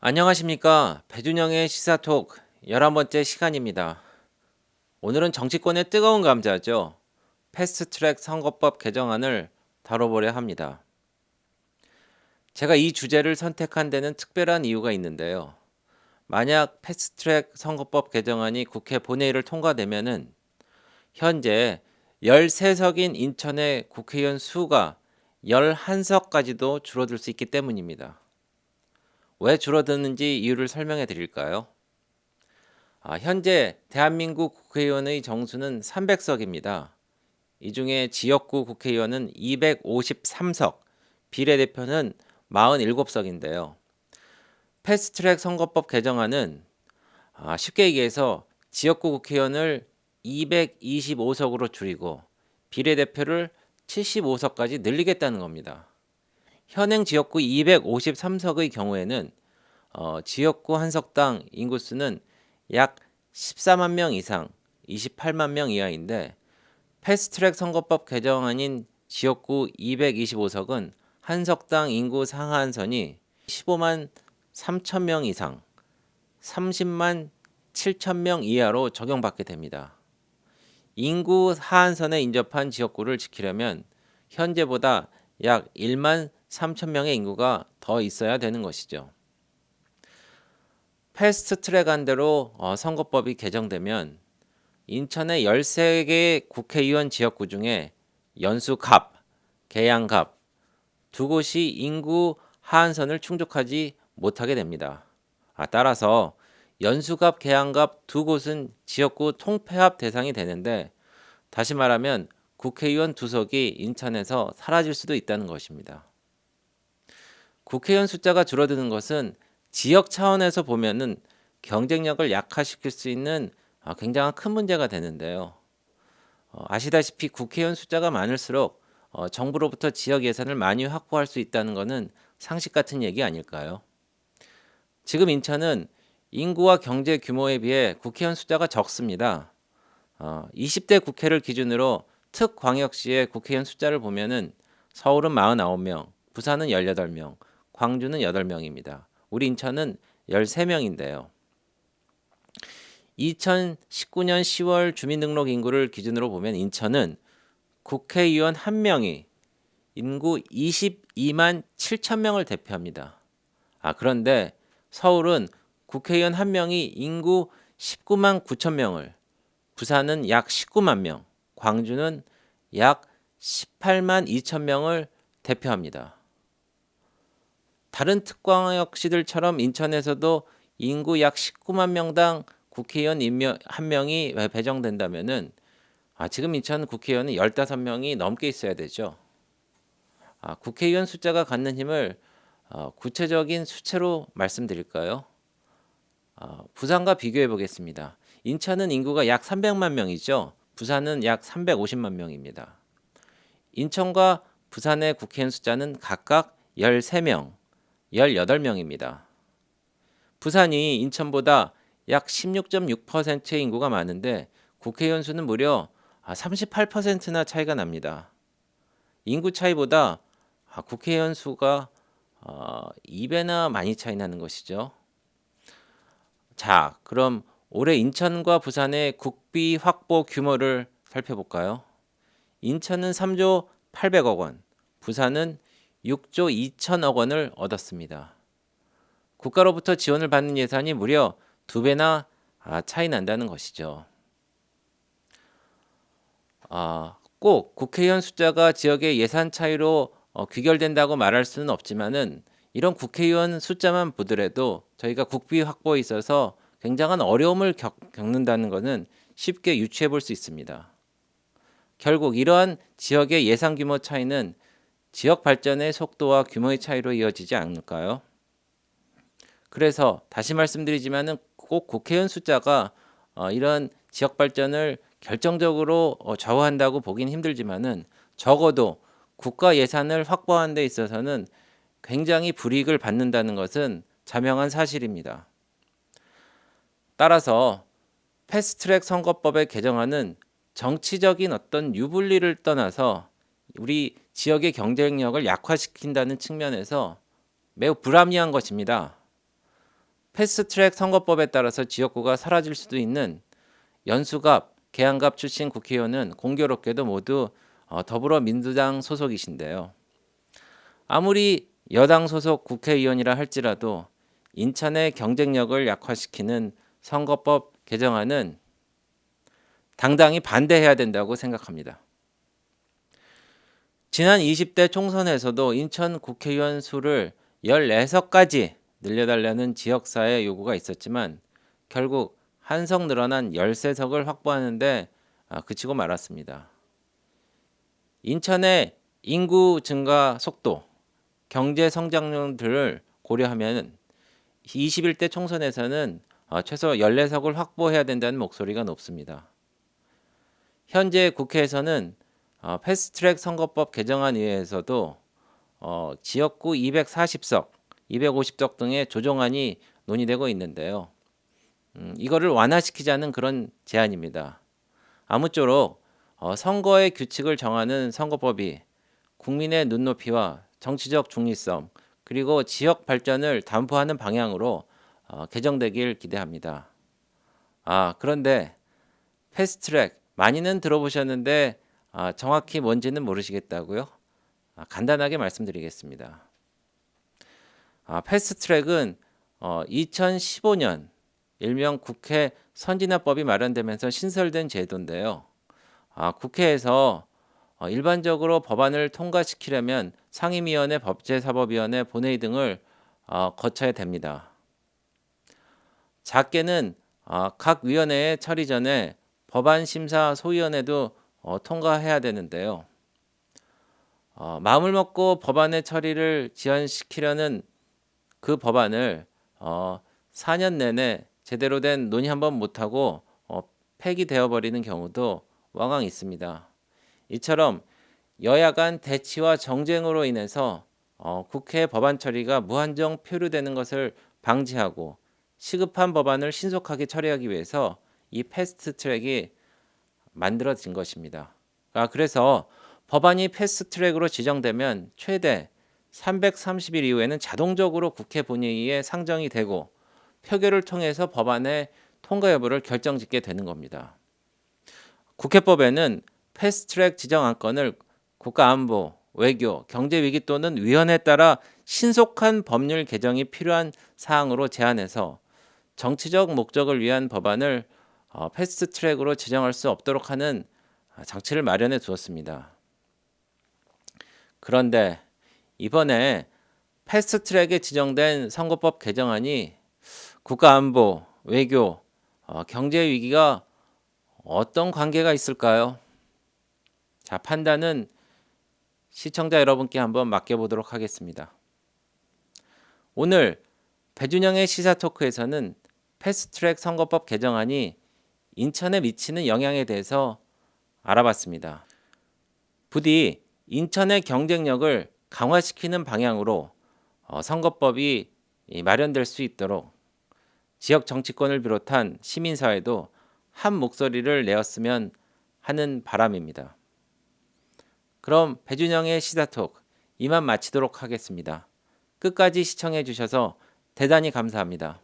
안녕하십니까. 배준영의 시사톡 11번째 시간입니다. 오늘은 정치권의 뜨거운 감자죠. 패스트트랙 선거법 개정안을 다뤄보려 합니다. 제가 이 주제를 선택한 데는 특별한 이유가 있는데요. 만약 패스트트랙 선거법 개정안이 국회 본회의를 통과되면은 현재 13석인 인천의 국회의원 수가 11석까지도 줄어들 수 있기 때문입니다. 왜 줄어드는지 이유를 설명해 드릴까요? 현재 대한민국 국회의원의 정수는 300석입니다. 이 중에 지역구 국회의원은 253석, 비례대표는 47석인데요. 패스트트랙 선거법 개정안은 쉽게 얘기해서 지역구 국회의원을 225석으로 줄이고 비례대표를 75석까지 늘리겠다는 겁니다. 현행 지역구 253석의 경우에는 지역구 한 석당 인구수는 약 14만 명 이상, 28만 명 이하인데 패스트트랙 선거법 개정안인 지역구 225석은 한 석당 인구 상한선이 15만 3천 명 이상, 30만 7천 명 이하로 적용받게 됩니다. 인구 하한선에 인접한 지역구를 지키려면 현재보다 약 1만 3천 명의 인구가 더 있어야 되는 것이죠. 패스트트랙안대로 선거법이 개정되면 인천의 13개 국회의원 지역구 중에 연수갑, 계양갑 두 곳이 인구 하한선을 충족하지 못하게 됩니다. 따라서 연수갑, 계양갑 두 곳은 지역구 통폐합 대상이 되는데 다시 말하면 국회의원 두 석이 인천에서 사라질 수도 있다는 것입니다. 국회의원 숫자가 줄어드는 것은 지역 차원에서 보면은 경쟁력을 약화시킬 수 있는 굉장히 큰 문제가 되는데요. 아시다시피 국회의원 숫자가 많을수록 정부로부터 지역 예산을 많이 확보할 수 있다는 것은 상식 같은 얘기 아닐까요? 지금 인천은 인구와 경제 규모에 비해 국회의원 숫자가 적습니다. 20대 국회를 기준으로 특광역시의 국회의원 숫자를 보면은 서울은 49명, 부산은 18명, 광주는 8명입니다. 우리 인천은 13명인데요. 2019년 10월 주민등록 인구를 기준으로 보면 인천은 국회의원 1명이 인구 22만 7천 명을 대표합니다. 그런데 서울은 국회의원 1명이 인구 19만 9천 명을, 부산은 약 19만 명, 광주는 약 18만 2천 명을 대표합니다. 다른 특광역시들처럼 인천에서도 인구 약 19만 명당 국회의원 1명이 배정된다면은 지금 인천 국회의원은 15명이 넘게 있어야 되죠. 국회의원 숫자가 갖는 힘을 구체적인 수치로 말씀드릴까요? 부산과 비교해 보겠습니다. 인천은 인구가 약 300만 명이죠. 부산은 약 350만 명입니다. 인천과 부산의 국회의원 숫자는 각각 13명, 18명입니다. 부산이 인천보다 약 16.6%의 인구가 많은데 국회의원 수는 무려 38%나 차이가 납니다. 인구 차이보다 국회의원 수가 2배나 많이 차이 나는 것이죠. 자, 그럼 올해 인천과 부산의 국비 확보 규모를 살펴볼까요? 인천은 3조 800억 원, 부산은 6조 2천억 원을 얻었습니다. 국가로부터 지원을 받는 예산이 무려 2배나 차이 난다는 것이죠. 꼭 국회의원 숫자가 지역의 예산 차이로 귀결된다고 말할 수는 없지만은 이런 국회의원 숫자만 보더라도 저희가 국비 확보에 있어서 굉장한 어려움을 겪는다는 것은 쉽게 유추해 볼 수 있습니다. 결국 이러한 지역의 예산 규모 차이는 지역 발전의 속도와 규모의 차이로 이어지지 않을까요? 그래서 다시 말씀드리지만은 꼭 국회의원 숫자가 이런 지역 발전을 결정적으로 좌우한다고 보긴 힘들지만은 적어도 국가 예산을 확보하는 데 있어서는 굉장히 불이익을 받는다는 것은 자명한 사실입니다. 따라서 패스트트랙 선거법의 개정안은 정치적인 어떤 유불리를 떠나서 우리 지역의 경쟁력을 약화시킨다는 측면에서 매우 불합리한 것입니다. 패스트트랙 선거법에 따라서 지역구가 사라질 수도 있는 연수갑, 계양갑 출신 국회의원은 공교롭게도 모두 더불어민주당 소속이신데요. 아무리 여당 소속 국회의원이라 할지라도 인천의 경쟁력을 약화시키는 선거법 개정안은 당당히 반대해야 된다고 생각합니다. 지난 20대 총선에서도 인천 국회의원 수를 14석까지 늘려달라는 지역사회 요구가 있었지만 결국 한 석 늘어난 13석을 확보하는데 그치고 말았습니다. 인천의 인구 증가 속도, 경제 성장률들을 고려하면 21대 총선에서는 최소 14석을 확보해야 된다는 목소리가 높습니다. 현재 국회에서는 패스트트랙 선거법 개정안 이외에서도 지역구 240석, 250석 등의 조정안이 논의되고 있는데요. 이거를 완화시키자는 그런 제안입니다. 아무쪼록 선거의 규칙을 정하는 선거법이 국민의 눈높이와 정치적 중립성 그리고 지역 발전을 담보하는 방향으로 개정되길 기대합니다. 그런데 패스트트랙 많이는 들어보셨는데 정확히 뭔지는 모르시겠다고요? 간단하게 말씀드리겠습니다. 패스트트랙은 2015년 일명 국회 선진화법이 마련되면서 신설된 제도인데요. 국회에서 일반적으로 법안을 통과시키려면 상임위원회, 법제사법위원회, 본회의 등을 거쳐야 됩니다. 작게는 각 위원회의 처리 전에 법안심사소위원회도 통과해야 되는데요. 마음을 먹고 법안의 처리를 지연시키려는 그 법안을 4년 내내 제대로 된 논의 한번 못하고 폐기되어 버리는 경우도 왕왕 있습니다. 이처럼 여야 간 대치와 정쟁으로 인해서 국회 법안 처리가 무한정 표류되는 것을 방지하고 시급한 법안을 신속하게 처리하기 위해서 이 패스트트랙이 만들어진 것입니다. 그래서 법안이 패스트트랙으로 지정되면 최대 330일 이후에는 자동적으로 국회 본회의에 상정이 되고 표결을 통해서 법안의 통과 여부를 결정짓게 되는 겁니다. 국회법에는 패스트트랙 지정 안건을 국가안보, 외교, 경제위기 또는 위헌에 따라 신속한 법률 개정이 필요한 사항으로 제한해서 정치적 목적을 위한 법안을 패스트트랙으로 지정할 수 없도록 하는 장치를 마련해 두었습니다. 그런데 이번에 패스트트랙에 지정된 선거법 개정안이 국가안보, 외교, 경제위기가 어떤 관계가 있을까요? 자, 판단은 시청자 여러분께 한번 맡겨보도록 하겠습니다. 오늘 배준영의 시사토크에서는 패스트트랙 선거법 개정안이 인천에 미치는 영향에 대해서 알아봤습니다. 부디 인천의 경쟁력을 강화시키는 방향으로 선거법이 마련될 수 있도록 지역 정치권을 비롯한 시민사회도 한 목소리를 내었으면 하는 바람입니다. 그럼 배준영의 시사톡 이만 마치도록 하겠습니다. 끝까지 시청해 주셔서 대단히 감사합니다.